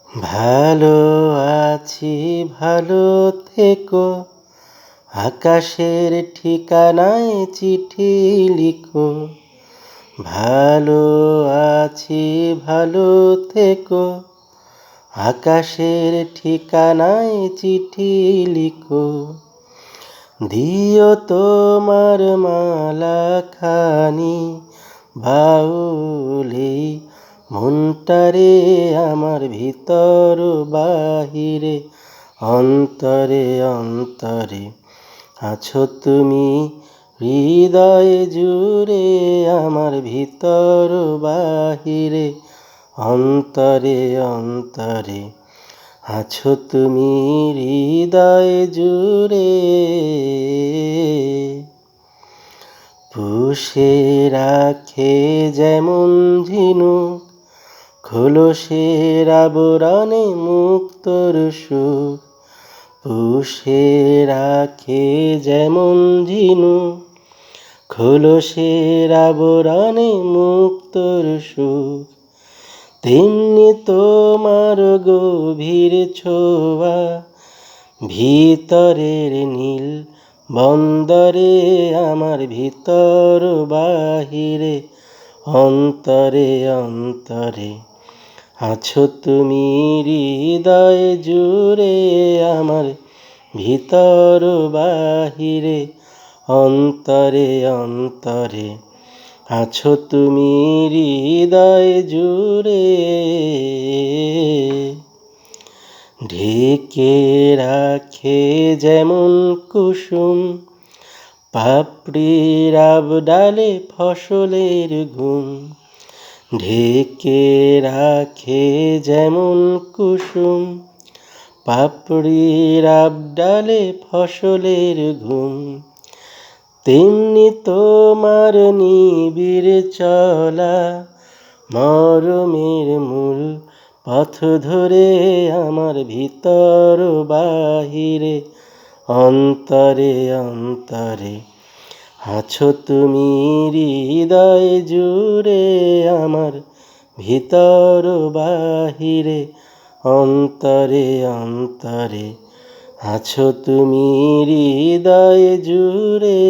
ভালো আছি, ভালো থেকো, আকাশের ঠিকানায় চিঠি লিখো। ভালো আছি, ভালো থেকো, আকাশের ঠিকানায় চিঠি লিখো। দিও তোমার মালাখানি বাউলে, মনটারে আমার ভিতর বাহিরে, অন্তরে অন্তরে আছো তুমি, হৃদয়ে জুড়ে আমার ভিতর বাহিরে, অন্তরে অন্তরে আছো তুমি, হৃদয়ে জুড়ে। পুষে রাখে যেমন ঝিনুক খোলসের আবরণে মুক্তর সুখ। পুষে রাখে যেমন ঝিনুক খোলসের আবরণে মুক্তর সুখ। তেমনি তোমার গভীর ছোঁয়া ভিতরের নীল বন্দরে, আমার ভিতর বাহিরে, অন্তরে অন্তরে আছো তুমি, হৃদয়ে জুড়ে আমার ভিতর বাহিরে, অন্তরে অন্তরে আছো তুমি, হৃদয়ে জুড়ে। ঢেকে রাখে যেমন কুসুম পাপড়ির আবডালে ফসলের ঘুম। ঢেকে রাখে যেমন কুসুম পাপড়ির আবডালে ফসলের ঘুম। তেমনি তোমার নিবিড় চলা মরমের মূল পথ ধরে আমার ভিতর বাহিরে, অন্তরে অন্তরে আছো তুমি, হৃদয়ে জুড়ে আমার ভিতর বাহিরে, অন্তরে অন্তরে আছো তুমি, হৃদয়ে জুড়ে।